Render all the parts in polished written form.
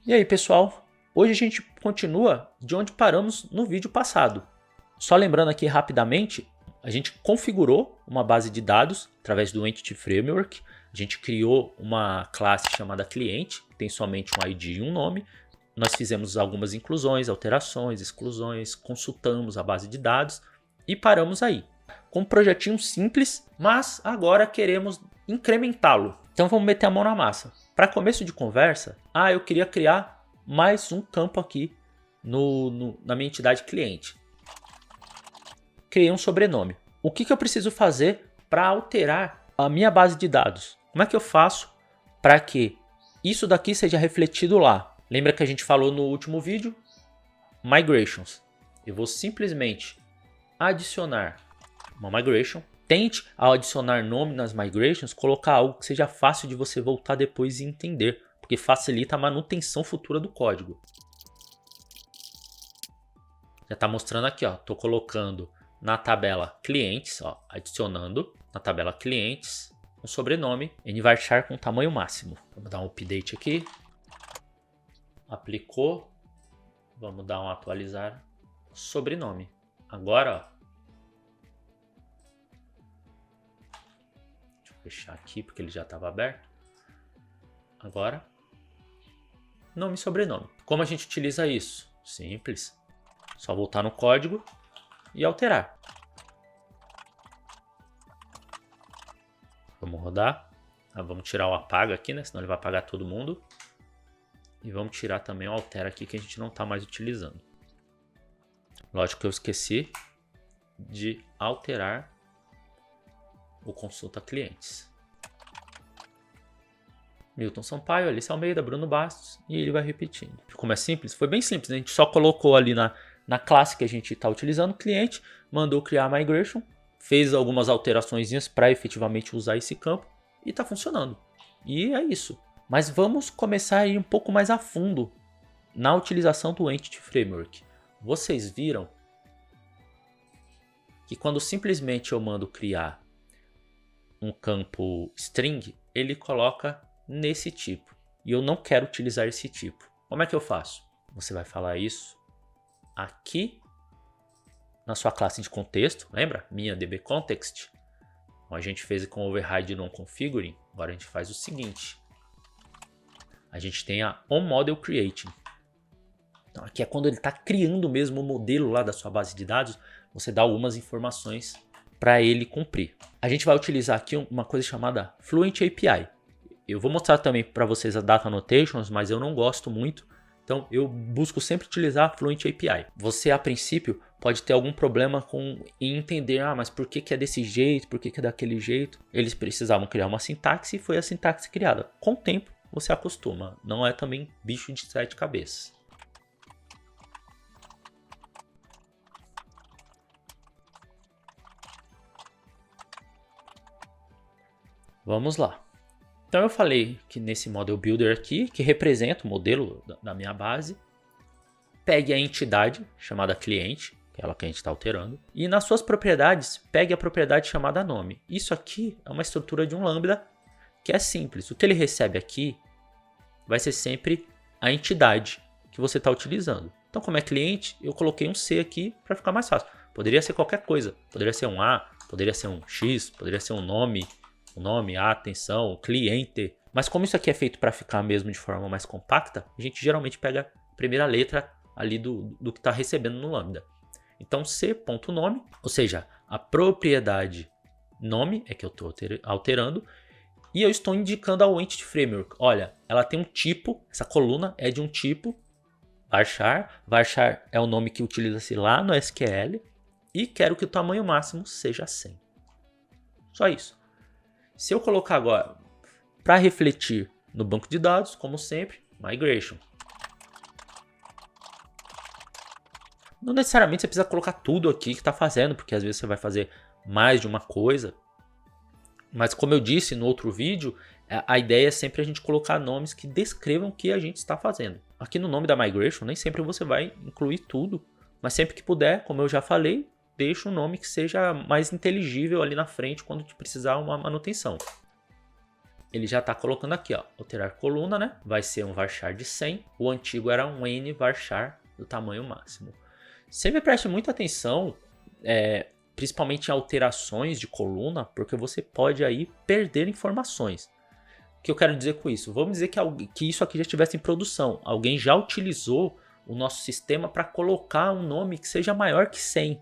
E aí, pessoal, hoje a gente continua de onde paramos no vídeo passado. Só lembrando aqui rapidamente, a gente configurou uma base de dados através do Entity Framework. A gente criou uma classe chamada cliente, que tem somente um ID e um nome. Nós fizemos algumas inclusões, alterações, exclusões, consultamos a base de dados e paramos aí. Com um projetinho simples, mas agora queremos incrementá-lo. Então vamos meter a mão na massa. Para começo de conversa, eu queria criar mais um campo aqui na minha entidade cliente. Criei um sobrenome. O que eu preciso fazer para alterar a minha base de dados? Como é que eu faço para que isso daqui seja refletido lá? Lembra que a gente falou no último vídeo? Migrations. Eu vou simplesmente adicionar uma migration. Tente, ao adicionar nome nas migrations, colocar algo que seja fácil de você voltar depois e entender, porque facilita a manutenção futura do código. Já está mostrando aqui, estou colocando na tabela clientes, adicionando na tabela clientes um sobrenome nvarchar com tamanho máximo. Vamos dar um update aqui. Aplicou. Vamos dar um atualizar sobrenome. Agora, deixa eu fechar aqui porque ele já estava aberto. Agora, nome e sobrenome. Como a gente utiliza isso? Simples. Só voltar no código e alterar. Vamos rodar. Vamos tirar o apaga aqui, né? Senão ele vai apagar todo mundo. E vamos tirar também o altera aqui que a gente não está mais utilizando. Lógico que eu esqueci de alterar o consulta clientes. Milton Sampaio, Alice Almeida, Bruno Bastos, e ele vai repetindo. Como é simples? Foi bem simples, né? A gente só colocou ali na classe que a gente está utilizando, cliente, mandou criar a migration, fez algumas alterações para efetivamente usar esse campo e está funcionando. E é isso. Mas vamos começar a ir um pouco mais a fundo na utilização do Entity Framework. Vocês viram que quando simplesmente eu mando criar um campo string, ele coloca nesse tipo. E eu não quero utilizar esse tipo. Como é que eu faço? Você vai falar isso aqui na sua classe de contexto. Lembra? Minha dbContext. Então, a gente fez com override non configuring. Agora a gente faz o seguinte. A gente tem a onModelCreating. Então, aqui é quando ele está criando mesmo o modelo lá da sua base de dados. Você dá algumas informações para ele cumprir. A gente vai utilizar aqui uma coisa chamada Fluent API. Eu vou mostrar também para vocês a Data Annotations, mas eu não gosto muito. Então eu busco sempre utilizar a Fluent API. Você a princípio pode ter algum problema em entender, mas por que é desse jeito, por que é daquele jeito. Eles precisavam criar uma sintaxe e foi a sintaxe criada. Com o tempo você acostuma, não é também bicho de 7 cabeças. Vamos lá. Então eu falei que nesse Model Builder aqui, que representa o modelo da minha base, pegue a entidade chamada cliente, que é ela que a gente está alterando, e nas suas propriedades, pegue a propriedade chamada nome. Isso aqui é uma estrutura de um lambda que é simples. O que ele recebe aqui vai ser sempre a entidade que você está utilizando. Então, como é cliente, eu coloquei um C aqui para ficar mais fácil. Poderia ser qualquer coisa. Poderia ser um A, poderia ser um X, poderia ser um nome, a atenção, cliente. Mas como isso aqui é feito para ficar mesmo de forma mais compacta, a gente geralmente pega a primeira letra ali do que está recebendo no lambda. Então C.nome, ou seja, a propriedade nome é que eu estou alterando. E eu estou indicando ao Entity Framework, olha, ela tem um tipo, essa coluna é de um tipo, varchar. Varchar é o nome que utiliza-se lá no SQL. E quero que o tamanho máximo seja 100. Só isso. Se eu colocar agora, para refletir no banco de dados, como sempre, migration. Não necessariamente você precisa colocar tudo aqui que está fazendo, porque às vezes você vai fazer mais de uma coisa. Mas como eu disse no outro vídeo, a ideia é sempre a gente colocar nomes que descrevam o que a gente está fazendo. Aqui no nome da migration, nem sempre você vai incluir tudo, mas sempre que puder, como eu já falei, deixa um nome que seja mais inteligível ali na frente quando precisar uma manutenção. ele já está colocando aqui, ó, alterar coluna, né? Vai ser um varchar de 100. O antigo era um n varchar do tamanho máximo. Sempre preste muita atenção, principalmente em alterações de coluna, porque você pode aí perder informações. O que eu quero dizer com isso? Vamos dizer que isso aqui já estivesse em produção. Alguém já utilizou o nosso sistema para colocar um nome que seja maior que 100.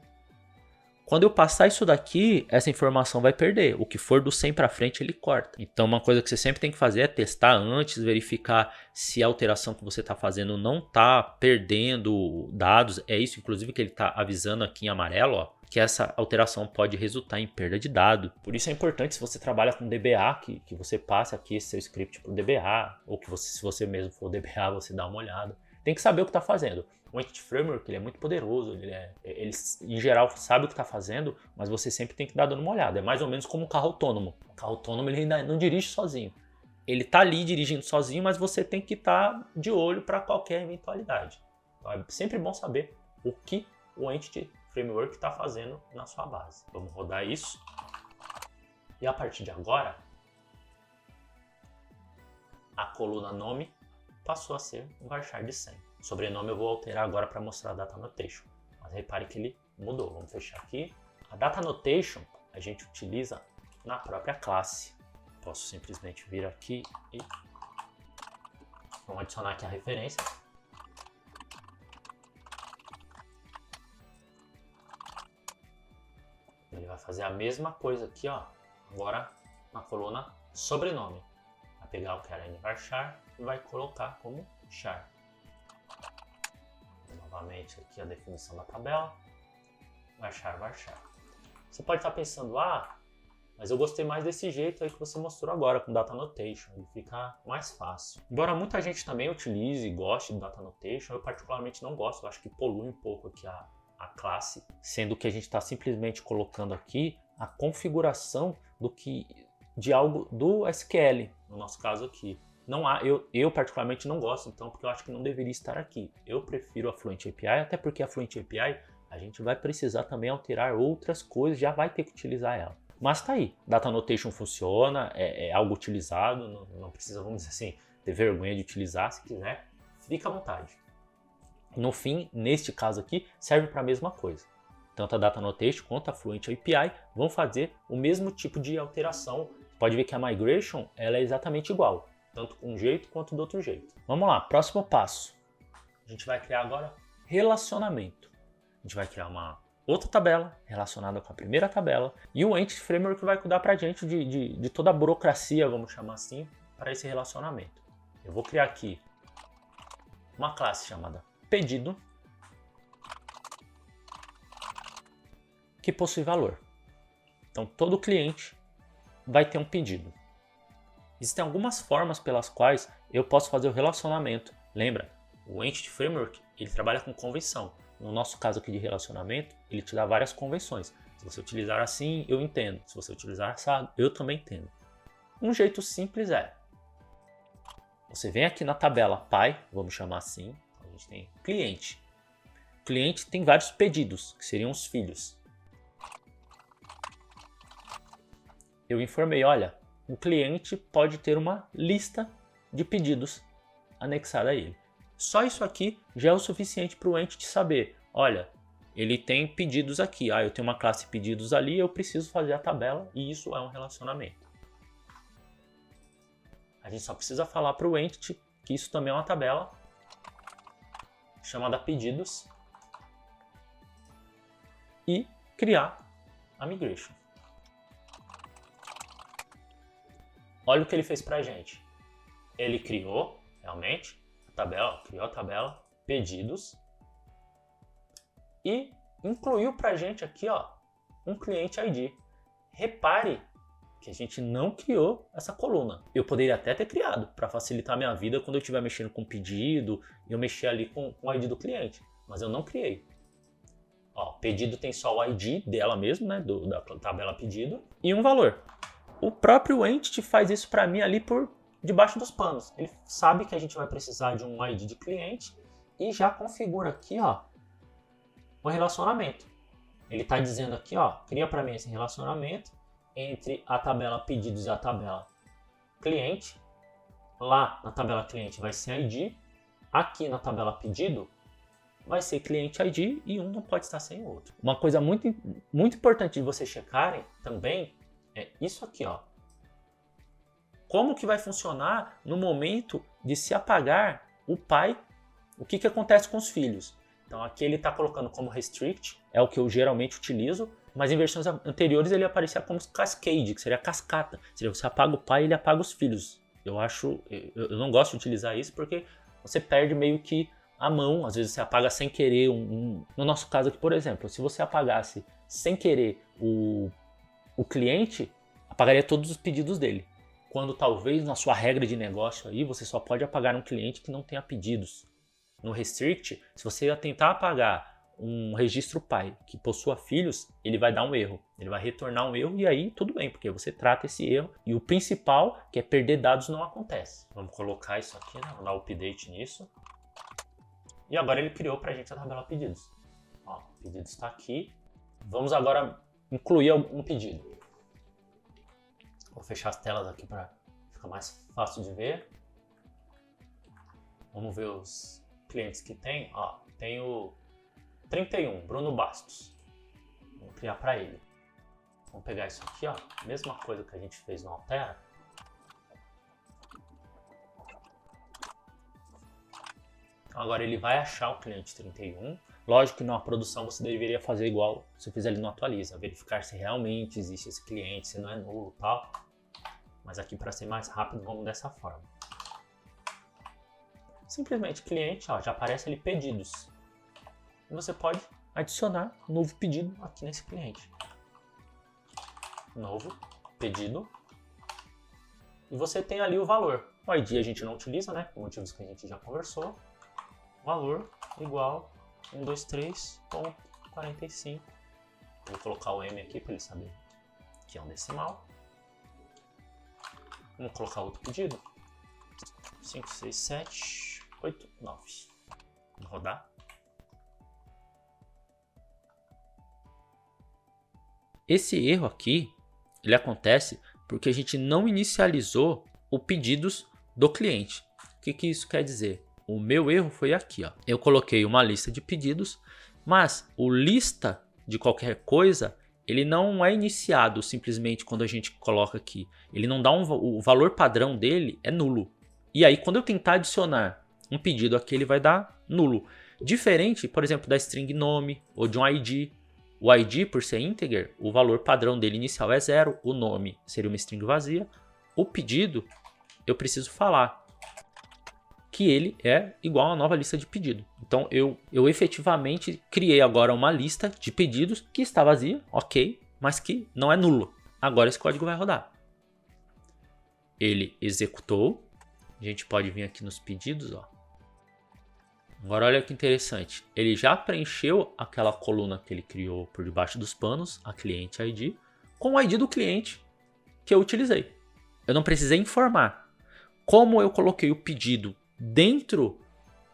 Quando eu passar isso daqui, essa informação vai perder. O que for do 100 para frente, ele corta. Então, uma coisa que você sempre tem que fazer é testar antes, verificar se a alteração que você está fazendo não está perdendo dados. É isso, inclusive, que ele está avisando aqui em amarelo, ó, que essa alteração pode resultar em perda de dado. Por isso é importante, se você trabalha com DBA, que você passe aqui esse seu script para o DBA, ou que você, se você mesmo for DBA, você dá uma olhada. Tem que saber o que está fazendo. O Entity Framework ele é muito poderoso, ele em geral sabe o que está fazendo, mas você sempre tem que dar dando uma olhada. É mais ou menos como um carro autônomo. O carro autônomo ele ainda não dirige sozinho. Ele está ali dirigindo sozinho, mas você tem que estar de olho para qualquer eventualidade. Então é sempre bom saber o que o Entity Framework está fazendo na sua base. Vamos rodar isso. E a partir de agora, a coluna nome passou a ser um varchar de 100. O sobrenome eu vou alterar agora para mostrar a data annotation. Mas repare que ele mudou. Vamos fechar aqui. A data annotation a gente utiliza na própria classe. Posso simplesmente vir aqui e vamos adicionar aqui a referência. Ele vai fazer a mesma coisa aqui, ó. Agora na coluna sobrenome. Vai pegar o que era varchar e vai colocar como char. Novamente aqui a definição da tabela, varchar. Você pode estar pensando, mas eu gostei mais desse jeito aí que você mostrou agora com Data Annotation, ele fica mais fácil. Embora muita gente também utilize e goste do Data Annotation, eu particularmente não gosto, eu acho que polui um pouco aqui a classe, sendo que a gente está simplesmente colocando aqui a configuração de algo do SQL, no nosso caso aqui. Não há, eu particularmente não gosto, então, porque eu acho que não deveria estar aqui. Eu prefiro a Fluent API, até porque a Fluent API a gente vai precisar também alterar outras coisas, já vai ter que utilizar ela. Mas tá aí, Data Annotation funciona, é algo utilizado, não precisa, vamos dizer assim, ter vergonha de utilizar. Se quiser, fica à vontade. No fim, neste caso aqui, serve para a mesma coisa. Tanto a Data Annotation quanto a Fluent API vão fazer o mesmo tipo de alteração. Pode ver que a Migration ela é exatamente igual, tanto com um jeito quanto do outro jeito. Vamos lá, próximo passo. A gente vai criar agora relacionamento. A gente vai criar uma outra tabela relacionada com a primeira tabela e o Entity Framework vai cuidar para a gente de toda a burocracia, vamos chamar assim, para esse relacionamento. Eu vou criar aqui uma classe chamada pedido que possui valor. Então todo cliente vai ter um pedido. Existem algumas formas pelas quais eu posso fazer o relacionamento. Lembra, o Entity Framework ele trabalha com convenção. No nosso caso aqui de relacionamento, ele te dá várias convenções. Se você utilizar assim, eu entendo. Se você utilizar assado, eu também entendo. Um jeito simples você vem aqui na tabela pai, vamos chamar assim, a gente tem cliente. O cliente tem vários pedidos, que seriam os filhos. Eu informei, olha, o cliente pode ter uma lista de pedidos anexada a ele. Só isso aqui já é o suficiente para o Entity saber, olha, ele tem pedidos aqui, eu tenho uma classe pedidos ali, eu preciso fazer a tabela e isso é um relacionamento. A gente só precisa falar para o Entity que isso também é uma tabela chamada pedidos e criar a migration. Olha o que ele fez para a gente. Ele criou realmente criou a tabela pedidos e incluiu para a gente aqui um cliente ID. Repare que a gente não criou essa coluna. Eu poderia até ter criado para facilitar a minha vida quando eu estiver mexendo com pedido e eu mexer ali com o ID do cliente, mas eu não criei. Pedido tem só o ID dela mesmo, né, da tabela pedido e um valor. O próprio Entity faz isso para mim ali por debaixo dos panos. Ele sabe que a gente vai precisar de um ID de cliente e já configura aqui o relacionamento. Ele está dizendo aqui, cria para mim esse relacionamento entre a tabela pedidos e a tabela cliente, lá na tabela cliente vai ser ID, aqui na tabela pedido vai ser cliente ID e um não pode estar sem o outro. Uma coisa muito importante de vocês checarem também é isso aqui, ó. Como que vai funcionar no momento de se apagar o pai? O que acontece com os filhos? Então aqui ele está colocando como restrict, é o que eu geralmente utilizo, mas em versões anteriores ele aparecia como cascade, que seria cascata. Seria você apaga o pai e ele apaga os filhos. Eu não gosto de utilizar isso porque você perde meio que a mão, às vezes você apaga sem querer. No nosso caso aqui, por exemplo, se você apagasse sem querer o cliente, apagaria todos os pedidos dele. Quando talvez na sua regra de negócio aí, você só pode apagar um cliente que não tenha pedidos. No restrict, se você ia tentar apagar um registro pai que possua filhos, ele vai dar um erro. Ele vai retornar um erro e aí tudo bem, porque você trata esse erro. E o principal, que é perder dados, não acontece. Vamos colocar isso aqui, né? Vamos dar update nisso. E agora ele criou pra gente a tabela pedidos. Ó, pedidos está aqui. Vamos agora incluir um pedido. Vou fechar as telas aqui para ficar mais fácil de ver. Vamos ver os clientes que tem. Ó, tem o 31, Bruno Bastos. Vamos criar para ele. Vamos pegar isso aqui, ó. Mesma coisa que a gente fez no Altera. Agora ele vai achar o cliente 31. Lógico que na produção você deveria fazer igual você fez ali no Atualiza. Verificar se realmente existe esse cliente, se não é nulo e tal. Mas aqui para ser mais rápido vamos dessa forma. Simplesmente cliente, ó, já aparece ali pedidos. E você pode adicionar um novo pedido aqui nesse cliente. Novo pedido. E você tem ali o valor. O ID a gente não utiliza, né? Por motivos que a gente já conversou. Valor igual 123.45. Vou colocar o M aqui para ele saber que é um decimal. Vamos colocar outro pedido. 5, 6, 7, 8, 9. Vamos rodar. Esse erro aqui, ele acontece porque a gente não inicializou o pedidos do cliente. O que isso quer dizer? O meu erro foi aqui, ó. Eu coloquei uma lista de pedidos, mas o lista de qualquer coisa, ele não é iniciado simplesmente quando a gente coloca aqui. Ele não dá o valor padrão dele é nulo. E aí quando eu tentar adicionar um pedido aqui, ele vai dar nulo. Diferente, por exemplo, da string nome ou de um ID. O ID, por ser integer, o valor padrão dele inicial é 0. O nome seria uma string vazia. O pedido, eu preciso falar que ele é igual a uma nova lista de pedido. Então eu efetivamente criei agora uma lista de pedidos que está vazia, ok, mas que não é nulo. Agora esse código vai rodar. Ele executou. A gente pode vir aqui nos pedidos, ó. Agora olha que interessante. Ele já preencheu aquela coluna que ele criou por debaixo dos panos, a cliente ID, com o ID do cliente que eu utilizei. Eu não precisei informar. Como eu coloquei o pedido dentro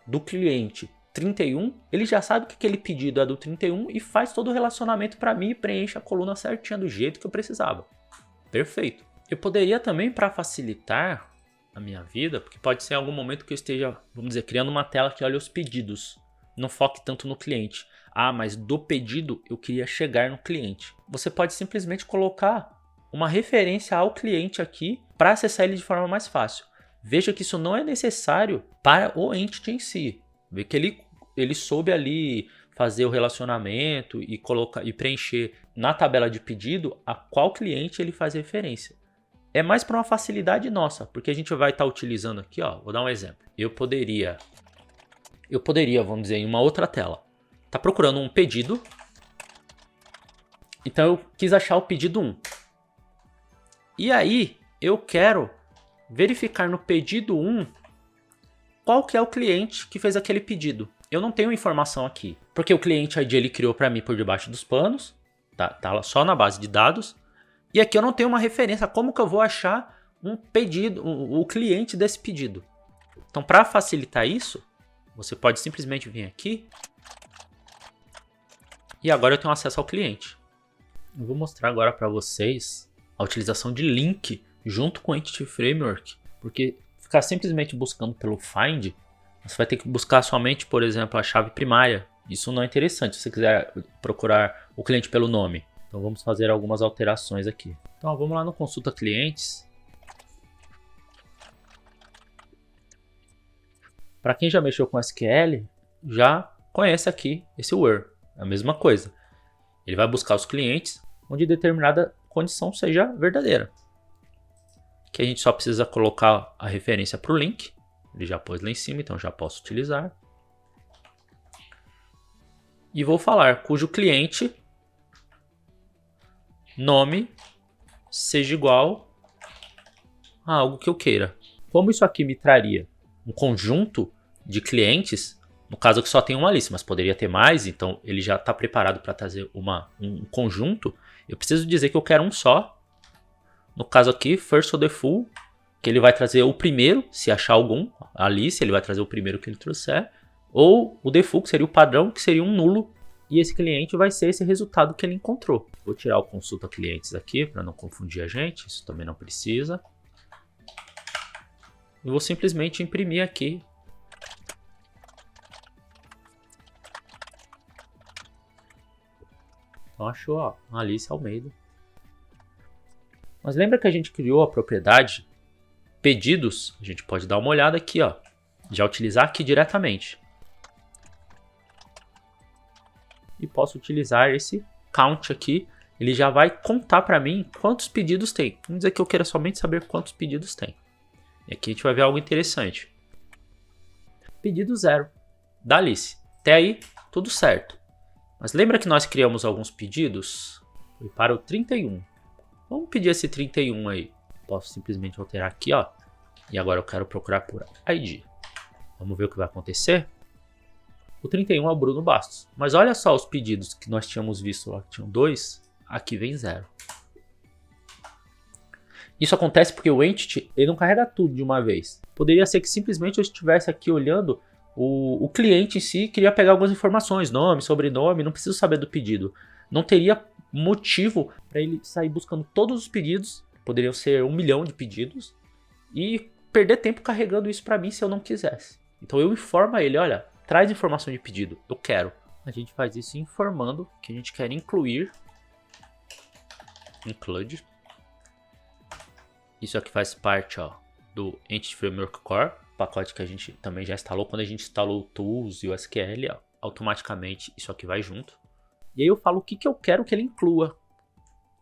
do cliente 31, ele já sabe que aquele pedido é do 31 e faz todo o relacionamento para mim e preenche a coluna certinha do jeito que eu precisava. Perfeito. Eu poderia também, para facilitar a minha vida, porque pode ser em algum momento que eu esteja, vamos dizer, criando uma tela que olha os pedidos, não foque tanto no cliente. Ah, mas do pedido eu queria chegar no cliente. Você pode simplesmente colocar uma referência ao cliente aqui para acessar ele de forma mais fácil. Veja que isso não é necessário para o entity em si. Vê que ele soube ali fazer o relacionamento e preencher na tabela de pedido a qual cliente ele faz referência. É mais para uma facilidade nossa, porque a gente vai estar utilizando aqui, ó, vou dar um exemplo. Eu poderia, vamos dizer, em uma outra tela, tá procurando um pedido. Então eu quis achar o pedido 1. E aí eu quero verificar no pedido 1 qual que é o cliente que fez aquele pedido. Eu não tenho informação aqui, porque o cliente ID ele criou para mim por debaixo dos panos, tá só na base de dados. E aqui eu não tenho uma referência. Como que eu vou achar um pedido, o cliente desse pedido? Então, para facilitar isso, você pode simplesmente vir aqui. E agora eu tenho acesso ao cliente. Eu vou mostrar agora para vocês a utilização de link junto com o Entity Framework, porque ficar simplesmente buscando pelo find, você vai ter que buscar somente, por exemplo, a chave primária. Isso não é interessante se você quiser procurar o cliente pelo nome. Então vamos fazer algumas alterações aqui. Então vamos lá no consulta clientes. Para quem já mexeu com SQL, já conhece aqui esse where. É a mesma coisa. Ele vai buscar os clientes onde determinada condição seja verdadeira. Aqui a gente só precisa colocar a referência para o link. Ele já pôs lá em cima, então já posso utilizar. E vou falar cujo cliente nome seja igual a algo que eu queira. Como isso aqui me traria um conjunto de clientes, no caso que só tem uma lista, mas poderia ter mais, então ele já está preparado para trazer um conjunto, eu preciso dizer que eu quero um só. No caso aqui, first or the full, que ele vai trazer o primeiro, se achar algum, a lista, ele vai trazer o primeiro que ele trouxer, ou o default, que seria o padrão, que seria um nulo, e esse cliente vai ser esse resultado que ele encontrou. Vou tirar o consulta clientes aqui, para não confundir a gente, isso também não precisa. Eu vou simplesmente imprimir aqui. Então achou, ó, Alice Almeida. Mas lembra que a gente criou a propriedade pedidos? A gente pode dar uma olhada aqui, ó. Já utilizar aqui diretamente. E posso utilizar esse count aqui. Ele já vai contar para mim quantos pedidos tem. Vamos dizer que eu queira somente saber quantos pedidos tem. E aqui a gente vai ver algo interessante. Pedido 0 da Alice. Até aí, tudo certo. Mas lembra que nós criamos alguns pedidos? Foi para o 31. Vamos pedir esse 31 aí. Posso simplesmente alterar aqui, ó. E agora eu quero procurar por ID. Vamos ver o que vai acontecer. O 31 é o Bruno Bastos. Mas olha só os pedidos que nós tínhamos visto lá. Tinham 2. Aqui vem 0. Isso acontece porque o Entity ele não carrega tudo de uma vez. Poderia ser que simplesmente eu estivesse aqui olhando o cliente em si, queria pegar algumas informações, nome, sobrenome, não preciso saber do pedido. Não teria motivo para ele sair buscando todos os pedidos, poderiam ser 1 milhão de pedidos, e perder tempo carregando isso para mim se eu não quisesse. Então eu informo a ele, olha, traz informação de pedido, eu quero. A gente faz isso informando que a gente quer include. Isso aqui faz parte, ó, do Entity Framework Core, pacote que a gente também já instalou. Quando a gente instalou o Tools e o SQL, ó, automaticamente isso aqui vai junto. E aí eu falo o que eu quero que ele inclua.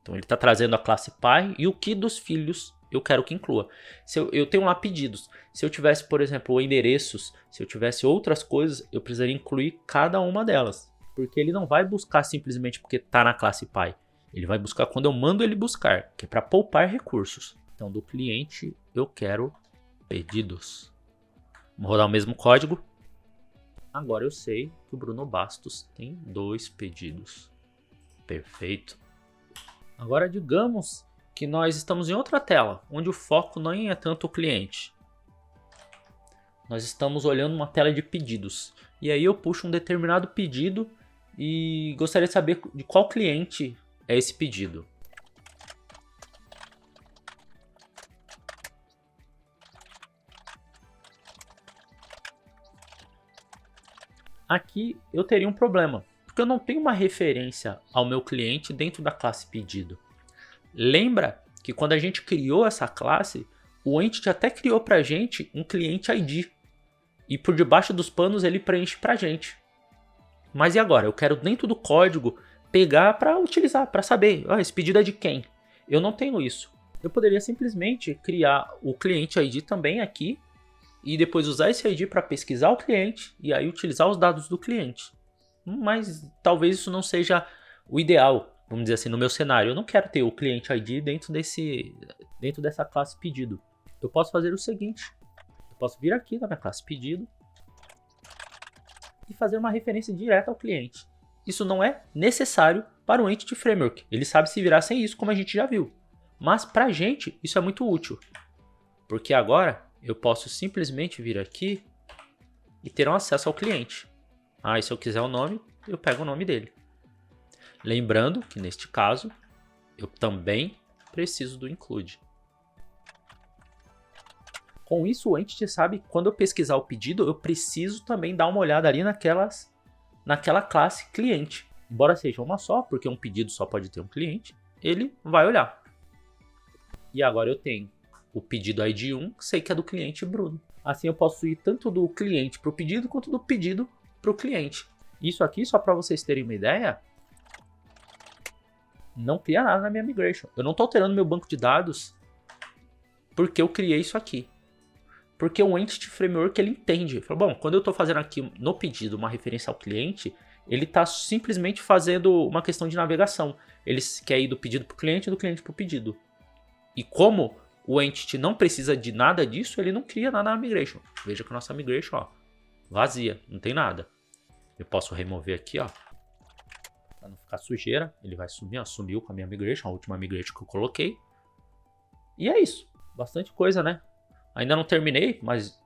Então ele está trazendo a classe pai e o que dos filhos eu quero que inclua. Se eu tenho lá pedidos. Se eu tivesse, por exemplo, endereços, se eu tivesse outras coisas, eu precisaria incluir cada uma delas. Porque ele não vai buscar simplesmente porque está na classe pai. Ele vai buscar quando eu mando ele buscar, que é para poupar recursos. Então do cliente eu quero pedidos. Vamos rodar o mesmo código. Agora eu sei que o Bruno Bastos tem 2 pedidos. Perfeito. Agora digamos que nós estamos em outra tela, onde o foco não é tanto o cliente. Nós estamos olhando uma tela de pedidos. E aí eu puxo um determinado pedido e gostaria de saber de qual cliente é esse pedido. Aqui eu teria um problema, porque eu não tenho uma referência ao meu cliente dentro da classe pedido. Lembra que quando a gente criou essa classe, o Entity até criou para a gente um cliente ID. E por debaixo dos panos ele preenche para a gente. Mas e agora? Eu quero dentro do código pegar para utilizar, para saber, esse pedido é de quem? Eu não tenho isso. Eu poderia simplesmente criar o cliente ID também aqui e depois usar esse ID para pesquisar o cliente e aí utilizar os dados do cliente. Mas talvez isso não seja o ideal, vamos dizer assim, no meu cenário. Eu não quero ter o cliente ID dentro dessa classe pedido. Eu posso fazer o seguinte. Eu posso vir aqui na minha classe pedido e fazer uma referência direta ao cliente. Isso não é necessário para o Entity Framework. Ele sabe se virar sem isso, como a gente já viu. Mas para a gente isso é muito útil. Porque agora eu posso simplesmente vir aqui e ter um acesso ao cliente. E se eu quiser o nome, eu pego o nome dele. Lembrando que neste caso, eu também preciso do include. Com isso, o Entity sabe que quando eu pesquisar o pedido, eu preciso também dar uma olhada ali naquela classe cliente. Embora seja uma só, porque um pedido só pode ter um cliente, ele vai olhar. E agora eu tenho o pedido ID 1, sei que é do cliente Bruno. Assim eu posso ir tanto do cliente para o pedido, quanto do pedido para o cliente. Isso aqui, só para vocês terem uma ideia, não cria nada na minha migration. Eu não estou alterando meu banco de dados porque eu criei isso aqui. Porque o Entity Framework ele entende. Ele falou, bom, quando eu estou fazendo aqui no pedido uma referência ao cliente, ele está simplesmente fazendo uma questão de navegação. Ele quer ir do pedido para o cliente e do cliente para o pedido. E como o Entity não precisa de nada disso, ele não cria nada na migration. Veja que a nossa migration, ó, vazia, não tem nada. Eu posso remover aqui, ó, para não ficar sujeira. Ele vai sumir, ó, sumiu com a minha migration, a última migration que eu coloquei. E é isso. Bastante coisa, né? Ainda não terminei, mas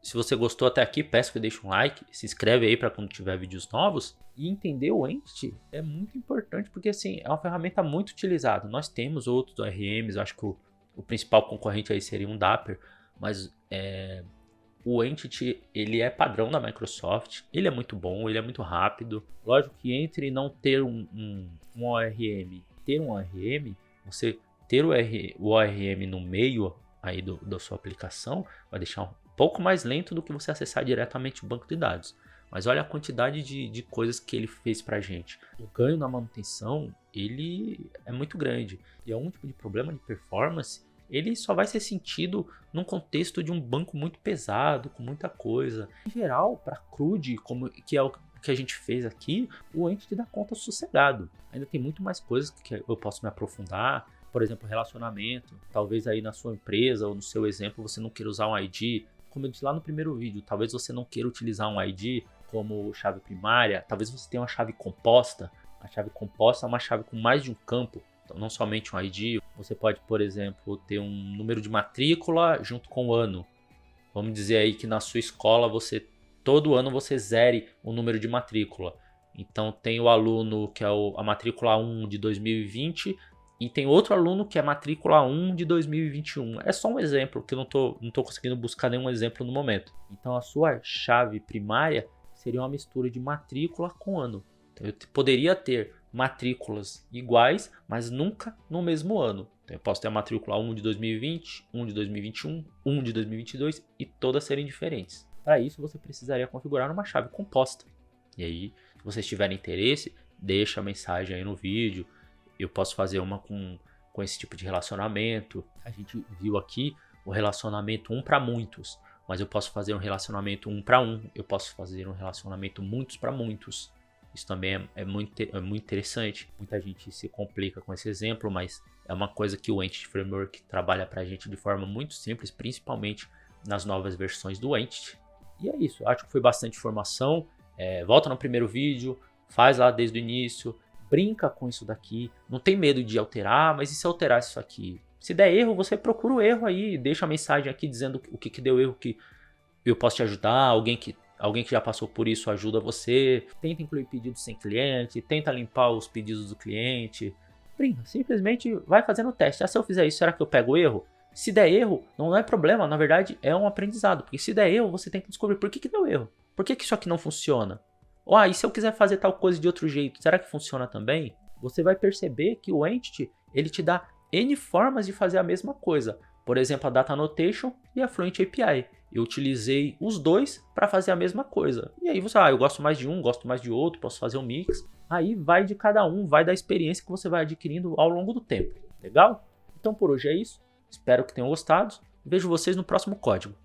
se você gostou até aqui, peço que deixe um like, se inscreve aí para quando tiver vídeos novos. E entender o Entity é muito importante, porque assim, é uma ferramenta muito utilizada. Nós temos outros ORMs, acho que o principal concorrente aí seria um Dapper, mas o Entity, ele é padrão da Microsoft, ele é muito bom, ele é muito rápido. Lógico que entre não ter um ORM e ter um ORM, você ter o ORM no meio aí da sua aplicação vai deixar um pouco mais lento do que você acessar diretamente o banco de dados. Mas olha a quantidade de coisas que ele fez pra gente. O ganho na manutenção, ele é muito grande. E algum tipo de problema de performance, ele só vai ser sentido num contexto de um banco muito pesado, com muita coisa. Em geral, para CRUD, que é o que a gente fez aqui, o Entity dá conta sossegado. Ainda tem muito mais coisas que eu posso me aprofundar. Por exemplo, relacionamento. Talvez aí na sua empresa ou no seu exemplo você não queira usar um ID. Como eu disse lá no primeiro vídeo, talvez você não queira utilizar um ID como chave primária. Talvez você tenha uma chave composta. A chave composta é uma chave com mais de um campo. Então, não somente um ID. Você pode, por exemplo, ter um número de matrícula junto com o ano. Vamos dizer aí que na sua escola todo ano você zere o número de matrícula. Então tem o aluno que é a matrícula 1 de 2020 e tem outro aluno que é matrícula 1 de 2021. É só um exemplo, que eu não tô conseguindo buscar nenhum exemplo no momento. Então a sua chave primária seria uma mistura de matrícula com ano. Então eu poderia ter matrículas iguais, mas nunca no mesmo ano. Então eu posso ter a matrícula 1 de 2020, 1 de 2021, 1 de 2022 e todas serem diferentes. Para isso você precisaria configurar uma chave composta. E aí, se vocês tiverem interesse, deixa a mensagem aí no vídeo. Eu posso fazer uma com esse tipo de relacionamento. A gente viu aqui o relacionamento um para muitos, mas eu posso fazer um relacionamento um para um. Eu posso fazer um relacionamento muitos para muitos. Isso também é muito interessante. Muita gente se complica com esse exemplo, mas é uma coisa que o Entity Framework trabalha para a gente de forma muito simples, principalmente nas novas versões do Entity. E é isso, acho que foi bastante informação. Volta no primeiro vídeo, faz lá desde o início, brinca com isso daqui, não tem medo de alterar, mas e se alterar isso aqui? Se der erro, você procura o erro aí, deixa a mensagem aqui dizendo o que deu erro, que eu posso te ajudar, alguém que já passou por isso ajuda você. Tenta incluir pedidos sem cliente, tenta limpar os pedidos do cliente. Brinca, simplesmente vai fazendo o teste. Se eu fizer isso, será que eu pego o erro? Se der erro, não é problema, na verdade é um aprendizado. Porque se der erro, você tem que descobrir por que deu erro. Por que isso aqui não funciona? E se eu quiser fazer tal coisa de outro jeito, será que funciona também? Você vai perceber que o Entity, ele te dá N formas de fazer a mesma coisa. Por exemplo, a Data Annotation e a Fluent API. Eu utilizei os dois para fazer a mesma coisa. E aí você, eu gosto mais de um, gosto mais de outro, posso fazer um mix. Aí vai de cada um, vai da experiência que você vai adquirindo ao longo do tempo. Legal? Então por hoje é isso. Espero que tenham gostado. Vejo vocês no próximo código.